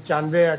95,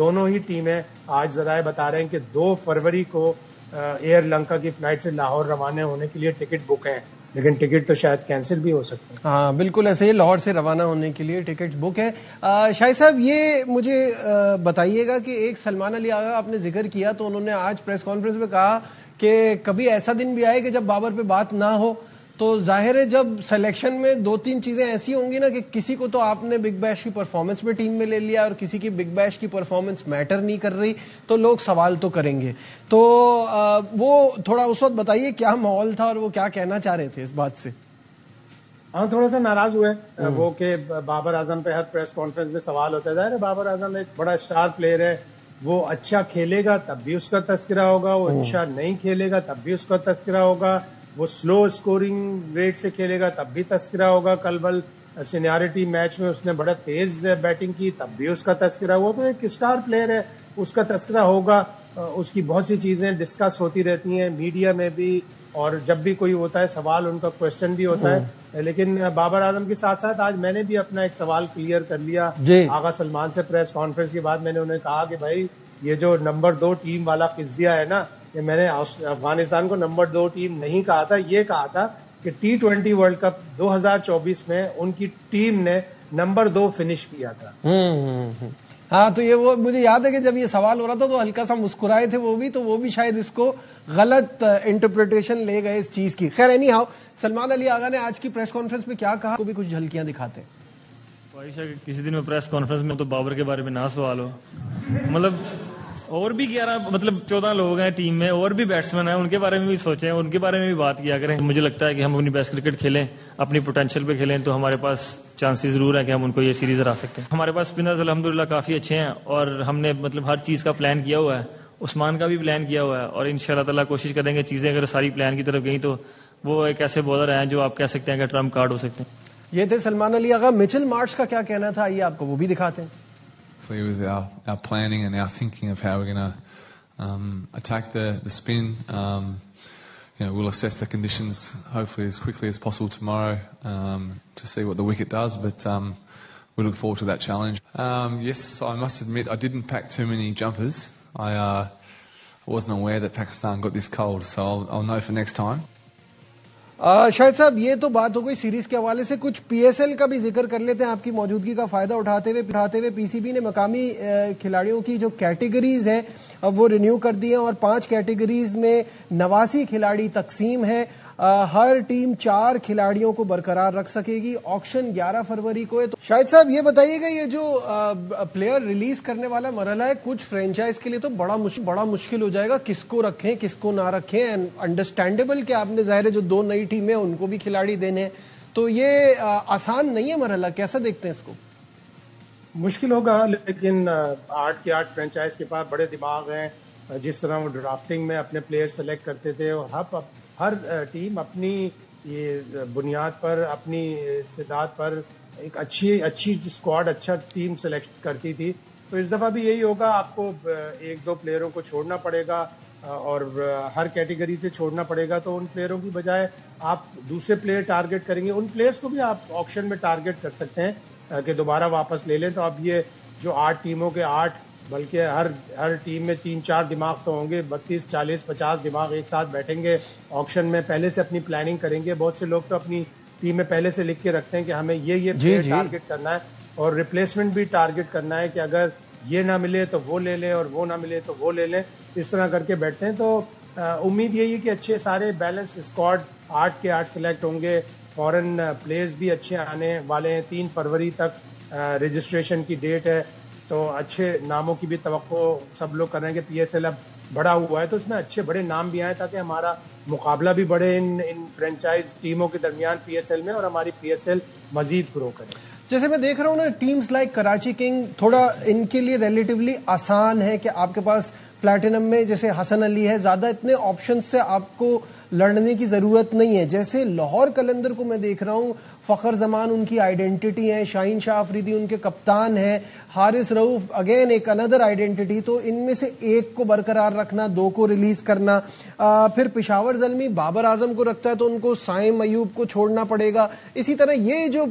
دونوں ہی ٹیمیں آج ذرائع بتا رہے ہیں کہ 2 فروری کو ایئر لنکا کی فلائٹ سے لاہور روانہ ہونے کے لیے ٹکٹ بک ہیں، لیکن ٹکٹ تو شاید کینسل بھی ہو سکتے ہیں. ہاں بالکل ایسے ہی، لاہور سے روانہ ہونے کے لیے ٹکٹ بک ہے. شاہد صاحب یہ مجھے بتائیے گا کہ ایک سلمان علی آغا آپ نے ذکر کیا تو انہوں نے آج پریس کانفرنس میں کہا کہ کبھی ایسا دن بھی آئے کہ جب بابر پہ بات نہ ہو. تو ظاہر ہے جب سلیکشن میں 2-3 چیزیں ایسی ہوں گی نا کہ کسی کو تو آپ نے بگ بیش کی پرفارمنس میں ٹیم میں لے لیا اور کسی کی بگ بیش کی پرفارمنس میٹر نہیں کر رہی، تو لوگ سوال تو کریں گے. تو وہ تھوڑا اس وقت بتائیے کیا ماحول تھا اور وہ کیا کہنا چاہ رہے تھے اس بات سے. ہاں تھوڑا سا ناراض ہوئے وہ کہ بابر اعظم پہ ہر پریس کانفرنس میں سوال ہوتا ہے. بابر اعظم ایک بڑا اسٹار پلیئر ہے، وہ اچھا کھیلے گا تب بھی اس کا تذکرہ ہوگا، وہ اچھا نہیں کھیلے گا تب بھی اس کا تذکرہ ہوگا، وہ سلو اسکورنگ ریٹ سے کھیلے گا تب بھی تذکرہ ہوگا، کل سینیارٹی میچ میں اس نے بڑا تیز بیٹنگ کی تب بھی اس کا تذکرہ. وہ تو ایک اسٹار پلیئر ہے، اس کا تذکرہ ہوگا. اس کی بہت سی چیزیں ڈسکس ہوتی رہتی ہیں میڈیا میں بھی، اور جب بھی کوئی ہوتا ہے سوال ان کا کوشچن بھی ہوتا ہے. لیکن بابر اعظم کے ساتھ ساتھ آج میں نے بھی اپنا ایک سوال کلیئر کر لیا آغا سلمان سے. پریس کانفرنس کے بعد میں نے انہیں کہا کہ بھائی یہ جو نمبر 2 ٹیم والا قضیہ ہے نا، کہ میں نے افغانستان کو نمبر 2 ٹیم نہیں کہا تھا، یہ کہا تھا کہ T20 ورلڈ کپ 2024 میں ان کی ٹیم نے نمبر 2 فنش کیا تھا. ہاں تو یہ وہ مجھے یاد ہے کہ جب یہ سوال ہو رہا تھا تو ہلکا سا مسکرائے تھے وہ بھی شاید اس کو غلط انٹرپریٹیشن لے گئے اس چیز کی. خیر اینی ہاؤ، سلمان علی آغا نے آج کی پریس کانفرنس میں کیا کہا، کو بھی کچھ جھلکیاں دکھاتے ہیں. کسی دن میں پریس کانفرنس میں تو بابر کے بارے میں نہ سوال ہو. مطلب اور بھی 14 لوگ ہیں ٹیم میں، اور بھی بیٹسمین ہیں، ان کے بارے میں بھی سوچیں، ان کے بارے میں بھی بات کیا کریں. مجھے لگتا ہے کہ ہم اپنی بیسٹ کرکٹ کھیلیں، اپنی پوٹینشیل پہ کھیلیں تو ہمارے پاس چانسز ضرور ہیں کہ ہم ان کو یہ سیریز ہرا سکتے ہیں. ہمارے پاس اسپنرز الحمدللہ کافی اچھے ہیں اور ہم نے ہر چیز کا پلان کیا ہوا ہے. عثمان کا بھی پلان کیا ہوا ہے اور انشاءاللہ تعالیٰ کوشش کریں گے چیزیں اگر ساری پلان کی طرف گئیں تو وہ ایک ایسے بالر ہیں جو آپ کہہ سکتے ہیں کہ ٹرمپ کارڈ ہو سکتے ہیں. یہ تھے سلمان علی آغا. مچل مارش کا کیا کہنا تھا، آئیے آپ کو وہ بھی دکھاتے ہیں. With our planning and our thinking of how we're going to attack the spin, we'll assess the conditions hopefully as quickly as possible tomorrow to see what the wicket does, but we look forward to that challenge. Yes, I must admit I didn't pack too many jumpers. I wasn't aware that Pakistan got this cold, so I'll know for next time. شاہد صاحب یہ تو بات ہو گئی series کے حوالے سے، کچھ P S L کا بھی ذکر کر لیتے ہیں آپ کی موجودگی کا فائدہ اٹھاتے ہوئے. پی سی بی نے مقامی کھلاڑیوں کی جو کیٹیگریز ہیں وہ رینیو کر دی ہیں اور 5 کیٹیگریز میں 89 کھلاڑی تقسیم ہیں. ہر ٹیم 4 کھلاڑیوں کو برقرار رکھ سکے گی. آکشن 11 فروری کو ہے. تو شاہد صاحب یہ بتائیے گا یہ جو پلیئر ریلیز کرنے والا مرحلہ ہے کچھ فرینچائز کے لیے تو بڑا مشکل ہو جائے گا، کس کو رکھیں کس کو نہ رکھیں. انڈرسٹینڈیبل کہ آپ نے ظاہر ہے جو 2 نئی ٹیمیں ان کو بھی کھلاڑی دینے ہیں، تو یہ آسان نہیں ہے مرحلہ. کیسا دیکھتے ہیں اس کو؟ مشکل ہوگا، لیکن 8 کے 8 فرینچائز کے پاس بڑے دماغ ہیں. جس طرح وہ ڈرافٹنگ میں اپنے پلیئر سلیکٹ کرتے تھے اور ہر ٹیم اپنی یہ بنیاد پر اپنی استعداد پر ایک اچھی اسکواڈ اچھا ٹیم سلیکٹ کرتی تھی. تو اس دفعہ بھی یہی ہوگا، آپ کو 1-2 پلیئروں کو چھوڑنا پڑے گا اور ہر کیٹیگری سے چھوڑنا پڑے گا. تو ان پلیئروں کی بجائے آپ دوسرے پلیئر ٹارگٹ کریں گے. ان پلیئرز کو بھی آپ آکشن میں ٹارگٹ کر سکتے ہیں کہ دوبارہ واپس لے لیں. تو اب یہ جو 8 ٹیموں کے 8 بلکہ ہر ٹیم میں 3-4 دماغ تو ہوں گے، 32, 40, 50 دماغ ایک ساتھ بیٹھیں گے آکشن میں، پہلے سے اپنی پلاننگ کریں گے. بہت سے لوگ تو اپنی ٹیم میں پہلے سے لکھ کے رکھتے ہیں کہ ہمیں یہ پلیئر ٹارگٹ کرنا ہے اور ریپلیسمنٹ بھی ٹارگٹ کرنا ہے کہ اگر یہ نہ ملے تو وہ لے لیں اور وہ نہ ملے تو وہ لے لیں. اس طرح کر کے بیٹھتے ہیں. تو امید یہی ہے کہ اچھے سارے بیلنس اسکواڈ 8 کے 8 سلیکٹ ہوں گے. فورن پلیئرز بھی اچھے آنے والے ہیں. 3 فروری تک رجسٹریشن کی ڈیٹ ہے، تو اچھے ناموں کی بھی توقع سب لوگ کر رہے ہیں کہ پی ایس ایل اب بڑا ہوا ہے تو اس میں اچھے بڑے نام بھی آئے تاکہ ہمارا مقابلہ بھی بڑھے ان فرینچائز ٹیموں کے درمیان پی ایس ایل میں اور ہماری پی ایس ایل مزید گرو کرے. جیسے میں دیکھ رہا ہوں نا ٹیمز لائک کراچی کنگ تھوڑا ان کے لیے ریلیٹیولی آسان ہے کہ آپ کے پاس پلیٹینم میں جیسے حسن علی ہے، زیادہ اتنے آپشن سے آپ کو لڑنے کی ضرورت نہیں ہے. جیسے لاہور قلندر کو میں دیکھ رہا ہوں، فخر زمان ان کی آئیڈینٹی ہے، شاہین شاہ افریدی ان کے کپتان ہیں، حارث رؤف اگین ایک اندر آئیڈینٹی. تو ان میں سے ایک کو برقرار رکھنا، 2 کو ریلیز کرنا. پھر پشاور زلمی بابر اعظم کو رکھتا ہے تو ان کو سائم ایوب کو چھوڑنا پڑے گا. اسی طرح یہ جو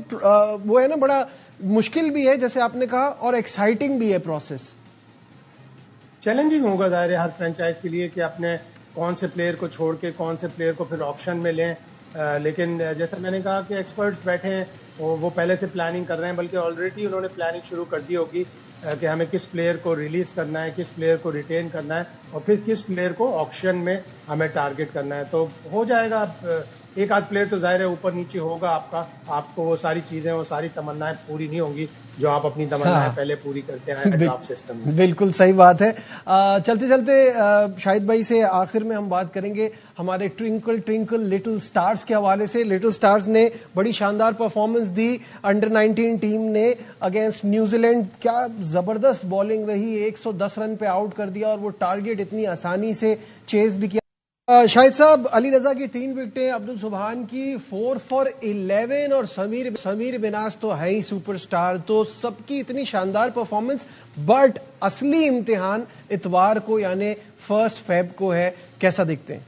وہ ہے نا بڑا مشکل بھی ہے جیسے آپ نے کہا اور ایکسائٹنگ بھی ہے پروسیس. چیلنجنگ ہوگا ظاہر ہے ہر فرینچائز کے لیے کہ اپنے کون سے پلیئر کو چھوڑ کے کون سے پلیئر کو پھر آکشن میں لیں. لیکن جیسا میں نے کہا کہ ایکسپرٹس بیٹھے ہیں, وہ پہلے سے پلاننگ کر رہے ہیں, بلکہ آلریڈی انہوں نے پلاننگ شروع کر دی ہوگی کہ ہمیں کس پلیئر کو ریلیز کرنا ہے, کس پلیئر کو ریٹین کرنا ہے, اور پھر کس پلیئر کو آکشن میں ہمیں ٹارگٹ کرنا ہے. تو ہو جائے گا. ایک آدھ پلیئر تو ظاہر ہے اوپر نیچے ہوگا آپ کو وہ ساری چیزیں, وہ ساری تمنائیں پوری نہیں ہوں گی جو آپ اپنی تمنائیں پہلے پوری کرتے ہیں ڈرافٹ سسٹم میں. بالکل صحیح بات ہے. چلتے چلتے شاہد بھائی سے آخر میں ہم بات کریں گے ہمارے ٹوئنکل ٹوئنکل لٹل سٹارز کے حوالے سے. لٹل سٹارز نے بڑی شاندار پرفارمنس دی انڈر 19 ٹیم نے اگینسٹ نیوزی لینڈ. کیا زبردست بالنگ رہی, 110 رن پہ آؤٹ کر دیا اور وہ ٹارگٹ اتنی آسانی سے چیز بھی کیا. شاہد صاحب, علی رضا کی 3 وکٹیں, عبد السبحان کی 4 for 11 اور سمیر بناس تو ہے ہی سپر سٹار. تو سب کی اتنی شاندار پرفارمنس, بٹ اصلی امتحان اتوار کو یعنی 1 فیب کو ہے. کیسا دیکھتے ہیں؟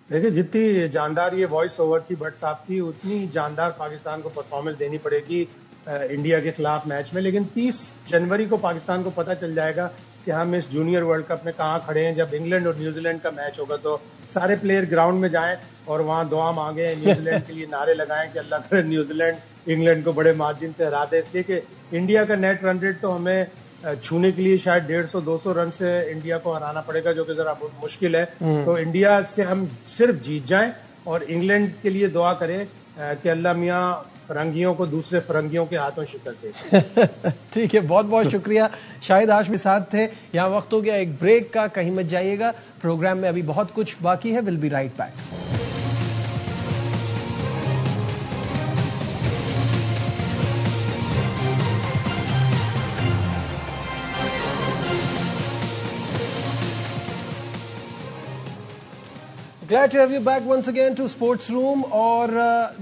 دیکھیں جتنی جاندار یہ وائس اوور تھی بٹ صاحب کی, اتنی جاندار پاکستان کو پرفارمنس دینی پڑے گی انڈیا کے خلاف میچ میں. لیکن 30 جنوری کو پاکستان کو پتہ چل جائے گا کہ ہم اس جونیئر ورلڈ کپ میں کہاں کھڑے ہیں. جب انگلینڈ اور نیوزی لینڈ کا میچ ہوگا تو سارے پلیئر گراؤنڈ میں جائیں اور وہاں دعا مانگیں, نیوزی لینڈ کے لیے نعرے لگائیں کہ اللہ کرے نیوزی لینڈ انگلینڈ کو بڑے مارجن سے ہرا دے. اس لیے کہ انڈیا کا نیٹ رن ریٹ تو ہمیں چھونے کے لیے شاید 150-200 رن سے انڈیا کو ہرانا پڑے گا, جو کہ ذرا بہت مشکل ہے. تو انڈیا سے ہم صرف جیت جائیں اور انگلینڈ کے لیے دعا کریں کہ اللہ میاں فرنگیوں کو دوسرے فرنگیوں کے ہاتھوں شکست دے. ٹھیک ہے, بہت بہت شکریہ. شاہد ہاشمی ساتھ تھے. یہاں وقت ہو گیا ایک بریک کا, کہیں مت جائیے گا, پروگرام میں ابھی بہت کچھ باقی ہے. Will be right back. Glad to have you back once again to Sports Room. اور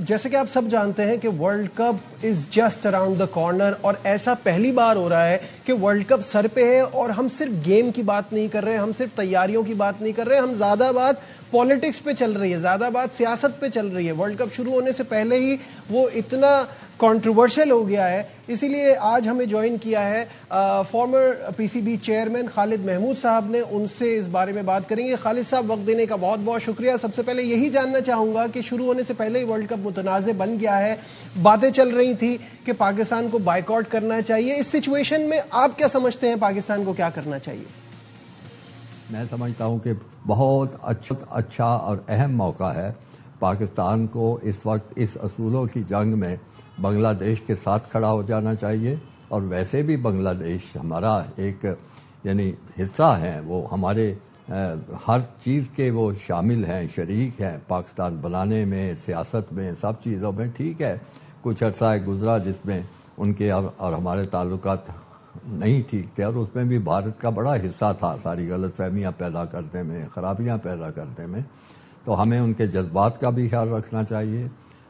جیسے کہ آپ سب جانتے ہیں کہ world cup is just around the corner, اور ایسا پہلی بار ہو رہا ہے کہ ورلڈ کپ سر پہ ہے اور ہم صرف گیم کی بات نہیں کر رہے, ہم صرف تیاریوں کی بات نہیں کر رہے, ہم زیادہ بات پالیٹکس پہ چل رہی ہے, زیادہ بات سیاست پہ چل رہی ہے. ورلڈ کپ شروع ہونے سے پہلے ہی وہ اتنا کنٹروورشل ہو گیا ہے. اسی لیے آج ہمیں جوائن کیا ہے فارمر پی سی بی چیئرمین خالد محمود صاحب نے. ان سے اس بارے میں بات کریں گے. خالد صاحب, وقت دینے کا بہت بہت شکریہ. سب سے پہلے یہی جاننا چاہوں گا کہ شروع ہونے سے پہلے ہی ورلڈ کپ متنازع بن گیا ہے, باتیں چل رہی تھی کہ پاکستان کو بائیکاٹ کرنا چاہیے. اس سچویشن میں آپ کیا سمجھتے ہیں پاکستان کو کیا کرنا چاہیے؟ میں سمجھتا ہوں کہ بہت اچھا اور اہم موقع ہے پاکستان کو اس وقت اس اصولوں کی جنگ میں بنگلہ دیش کے ساتھ کھڑا ہو جانا چاہیے. اور ویسے بھی بنگلہ دیش ہمارا ایک یعنی حصہ ہیں, وہ ہمارے ہر چیز کے وہ شامل ہیں, شریک ہیں پاکستان بنانے میں, سیاست میں, سب چیزوں میں. ٹھیک ہے, کچھ عرصہ گزرا جس میں ان کے اور ہمارے تعلقات نہیں ٹھیک تھے, اور اس میں بھی بھارت کا بڑا حصہ تھا ساری غلط فہمیاں پیدا کرنے میں, خرابیاں پیدا کرنے میں. تو ہمیں ان کے جذبات کا بھی خیال رکھنا چاہیے,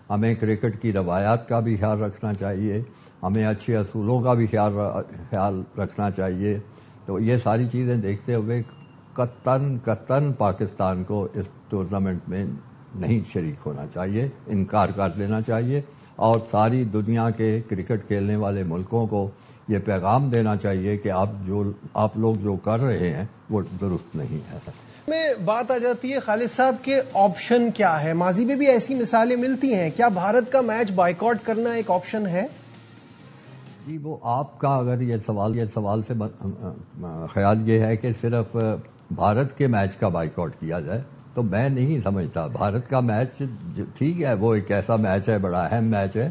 ہمیں کرکٹ کی روایات کا بھی خیال رکھنا چاہیے, ہمیں اچھے اصولوں کا بھی خیال رکھنا چاہیے. تو یہ ساری چیزیں دیکھتے ہوئے قطعاً پاکستان کو اس ٹورنامنٹ میں نہیں شریک ہونا چاہیے, انکار کر دینا چاہیے, اور ساری دنیا کے کرکٹ کھیلنے والے ملکوں کو یہ پیغام دینا چاہیے کہ آپ لوگ جو کر رہے ہیں وہ درست نہیں ہے. میں بات آ جاتی ہے خالد صاحب کے آپشن کیا ہے. ماضی میں بھی ایسی مثالیں ملتی ہیں, کیا بھارت کا میچ بائیکاٹ کرنا ایک آپشن ہے؟ جی, وہ آپ کا اگر یہ سوال سے خیال یہ ہے کہ صرف بھارت کے میچ کا بائیکاٹ کیا جائے, تو میں نہیں سمجھتا. بھارت کا میچ ٹھیک ہے, وہ ایک ایسا میچ ہے, بڑا اہم میچ ہے,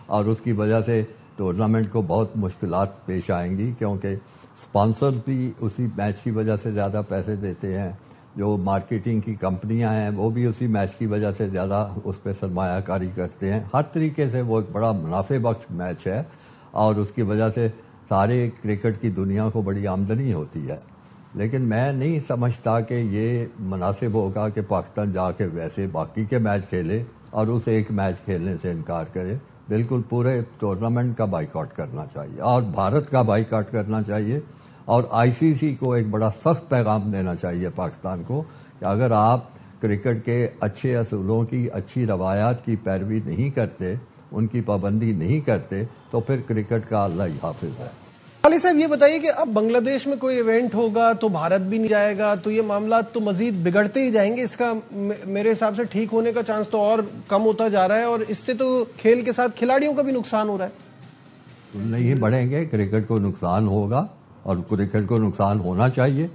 اور اس کی وجہ سے ٹورنامنٹ کو بہت مشکلات پیش آئیں گی, کیونکہ سپانسر بھی اسی میچ کی وجہ سے زیادہ پیسے دیتے ہیں, جو مارکیٹنگ کی کمپنیاں ہیں وہ بھی اسی میچ کی وجہ سے زیادہ اس پہ سرمایہ کاری کرتے ہیں. ہر طریقے سے وہ ایک بڑا منافع بخش میچ ہے, اور اس کی وجہ سے سارے کرکٹ کی دنیا کو بڑی آمدنی ہوتی ہے. لیکن میں نہیں سمجھتا کہ یہ مناسب ہوگا کہ پاکستان جا کے ویسے باقی کے میچ کھیلے اور اس ایک میچ کھیلنے سے انکار کرے. بالکل پورے ٹورنامنٹ کا بائیکاٹ کرنا چاہیے, اور بھارت کا بائیکاٹ کرنا چاہیے, اور آئی سی سی کو ایک بڑا سخت پیغام دینا چاہیے پاکستان کو کہ اگر آپ کرکٹ کے اچھے اصولوں کی, اچھی روایات کی پیروی نہیں کرتے, ان کی پابندی نہیں کرتے, تو پھر کرکٹ کا اللہ ہی حافظ ہے. خالد صاحب یہ بتائیے کہ اب بنگلہ دیش میں کوئی ایونٹ ہوگا تو بھارت بھی نہیں جائے گا، تو یہ معاملات تو مزید بگڑتے ہی جائیں گے. اس کا میرے حساب سے ٹھیک ہونے کا چانس تو اور کم ہوتا جا رہا ہے، اور اس سے تو کھیل کے ساتھ کھلاڑیوں کا بھی نقصان ہو رہا ہے. نہیں بڑھیں گے، کرکٹ کو نقصان ہوگا اور کرکٹ کو نقصان ہونا چاہیے.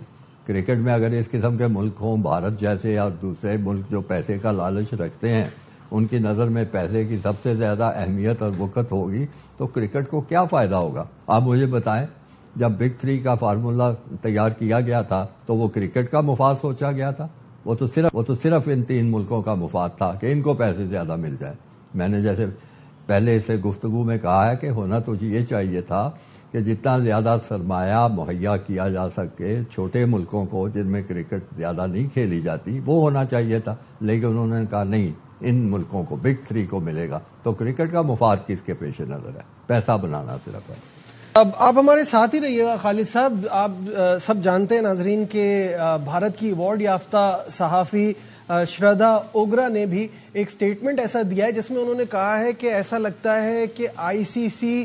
کرکٹ میں اگر اس قسم کے ملک ہوں، بھارت جیسے اور دوسرے ملک جو پیسے کا لالچ رکھتے ہیں، ان کی نظر میں پیسے کی سب سے زیادہ اہمیت اور وقت ہوگی، تو کرکٹ کو کیا فائدہ ہوگا؟ آپ مجھے بتائیں، جب بگ تھری کا فارمولا تیار کیا گیا تھا تو وہ کرکٹ کا مفاد سوچا گیا تھا؟ وہ تو صرف ان 3 ملکوں کا مفاد تھا کہ ان کو پیسے زیادہ مل جائیں. میں نے جیسے پہلے سے گفتگو میں کہا ہے کہ ہونا تو یہ چاہیے تھا کہ جتنا زیادہ سرمایہ مہیا کیا جا سکے چھوٹے ملکوں کو جن میں کرکٹ زیادہ نہیں کھیلی جاتی، وہ ہونا چاہیے تھا. لیکن انہوں نے کہا نہیں، ان ملکوں کو بگ 3 کو ملے گا. تو کرکٹ کا مفاد کس کے پیش نظر ہے؟ پیسہ بنانا صرف ہے. اب آپ ہمارے ساتھ ہی رہیے گا خالد صاحب. آپ سب جانتے ہیں ناظرین کہ بھارت کی ایوارڈ یافتہ صحافی شردھا اوگرا نے بھی ایک سٹیٹمنٹ ایسا دیا ہے جس میں انہوں نے کہا ہے کہ ایسا لگتا ہے کہ آئی سی سی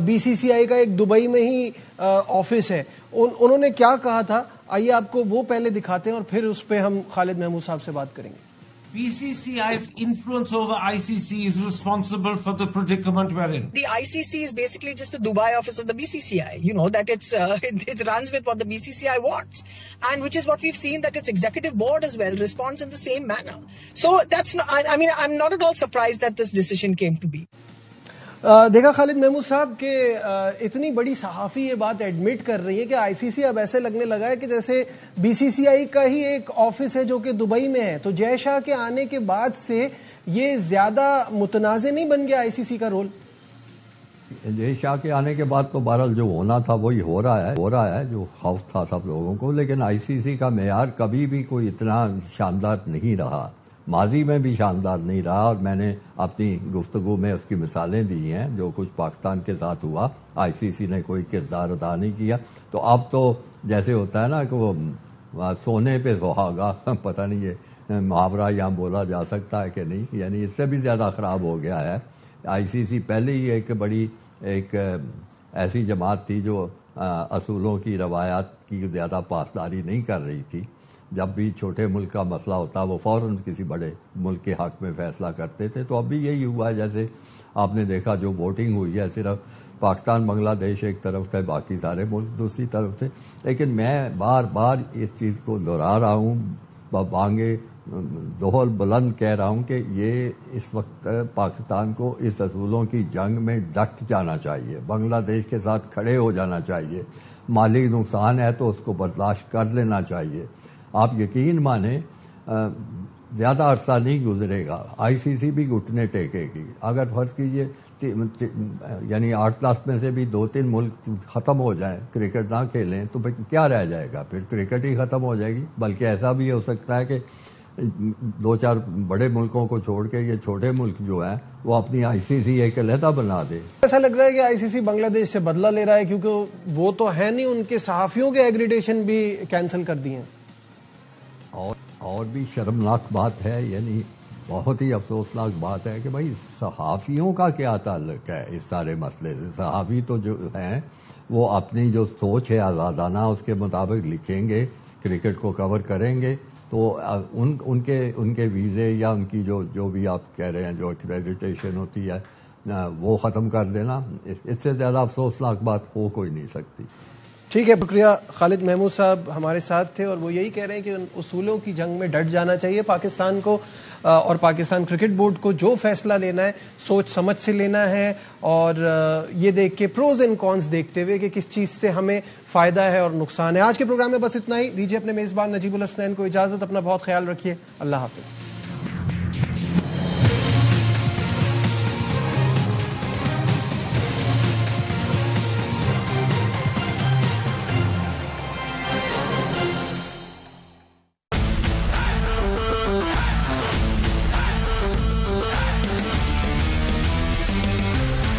بی سی سی آئی کا ایک دبئی میں ہی آفس ہے. انہوں نے کیا کہا تھا، آئیے آپ کو وہ پہلے دکھاتے ہیں اور پھر اس پہ ہم خالد محمود صاحب سے بات کریں گے. BCCI's influence over ICC is responsible for the predicament we're in. The ICC is basically just the Dubai office of the BCCI. You know that it runs with what the BCCI wants, and which is what we've seen, that its executive board as well responds in the same manner. So that's not. I mean, I'm not at all surprised that this decision came to be. دیکھا خالد محمود صاحب کہ اتنی بڑی صحافی یہ بات admit کر رہی ہے کہ آئی سی سی اب ایسے لگنے لگا ہے کہ جیسے بی سی سی آئی کا ہی ایک آفس ہے جو کہ دبئی میں ہے. تو جے شاہ کے آنے کے بعد سے یہ زیادہ متنازع نہیں بن گیا آئی سی سی کا رول؟ جے شاہ کے آنے کے بعد تو بہرحال جو ہونا تھا وہی ہو رہا ہے جو خوف تھا سب لوگوں کو. لیکن آئی سی سی کا معیار کبھی بھی کوئی اتنا شاندار نہیں رہا، ماضی میں بھی شاندار نہیں رہا، اور میں نے اپنی گفتگو میں اس کی مثالیں دی ہیں. جو کچھ پاکستان کے ساتھ ہوا، آئی سی سی نے کوئی کردار ادا نہیں کیا. تو اب تو جیسے ہوتا ہے نا کہ وہ سونے پہ سہاگا، پتہ نہیں یہ محاورہ یہاں بولا جا سکتا ہے کہ نہیں، یعنی اس سے بھی زیادہ خراب ہو گیا ہے. آئی سی سی پہلے ہی ایک ایسی جماعت تھی جو اصولوں کی، روایات کی زیادہ پاسداری نہیں کر رہی تھی. جب بھی چھوٹے ملک کا مسئلہ ہوتا وہ فوراً کسی بڑے ملک کے حق میں فیصلہ کرتے تھے. تو اب بھی یہی ہوا ہے. جیسے آپ نے دیکھا جو ووٹنگ ہوئی ہے، صرف پاکستان بنگلہ دیش ایک طرف تھے، باقی سارے ملک دوسری طرف تھے. لیکن میں بار بار اس چیز کو دہرا رہا ہوں، بانگے دوہل بلند کہہ رہا ہوں کہ یہ اس وقت پاکستان کو اس اصولوں کی جنگ میں ڈٹ جانا چاہیے، بنگلہ دیش کے ساتھ کھڑے ہو جانا چاہیے. مالی نقصان ہے تو اس کو برداشت کر لینا چاہیے. آپ یقین مانیں زیادہ عرصہ نہیں گزرے گا، آئی سی سی بھی گھٹنے ٹیکے گی. اگر فرض کیجئے یعنی 8-10 میں سے بھی 2-3 ملک ختم ہو جائیں، کرکٹ نہ کھیلیں، تو کیا رہ جائے گا؟ پھر کرکٹ ہی ختم ہو جائے گی. بلکہ ایسا بھی ہو سکتا ہے کہ 2-4 بڑے ملکوں کو چھوڑ کے یہ چھوٹے ملک جو ہیں وہ اپنی آئی سی سی ایک علیحدہ بنا دے. ایسا لگ رہا ہے کہ آئی سی سی بنگلہ دیش سے بدلہ لے رہا ہے، کیونکہ وہ تو ہے نہیں، ان کے صحافیوں کے ایگریڈیشن بھی کینسل کر دیے ہیں. اور بھی شرمناک بات ہے، یعنی بہت ہی افسوسناک بات ہے کہ بھائی صحافیوں کا کیا تعلق ہے اس سارے مسئلے سے؟ صحافی تو جو ہیں وہ اپنی جو سوچ ہے آزادانہ اس کے مطابق لکھیں گے، کرکٹ کو کور کریں گے. تو ان کے ویزے یا ان کی جو بھی آپ کہہ رہے ہیں جو ایکریڈیٹیشن ہوتی ہے وہ ختم کر دینا، اس سے زیادہ افسوسناک بات ہو کوئی نہیں سکتی. ٹھیک ہے، شکریہ. خالد محمود صاحب ہمارے ساتھ تھے اور وہ یہی کہہ رہے ہیں کہ ان اصولوں کی جنگ میں ڈٹ جانا چاہیے پاکستان کو، اور پاکستان کرکٹ بورڈ کو جو فیصلہ لینا ہے سوچ سمجھ سے لینا ہے، اور یہ دیکھ کے پروز اینڈ کونس دیکھتے ہوئے کہ کس چیز سے ہمیں فائدہ ہے اور نقصان ہے. آج کے پروگرام میں بس اتنا ہی. دیجیے اپنے میزبان نجیب الحسنین کو اجازت. اپنا بہت خیال رکھیے. اللہ حافظ.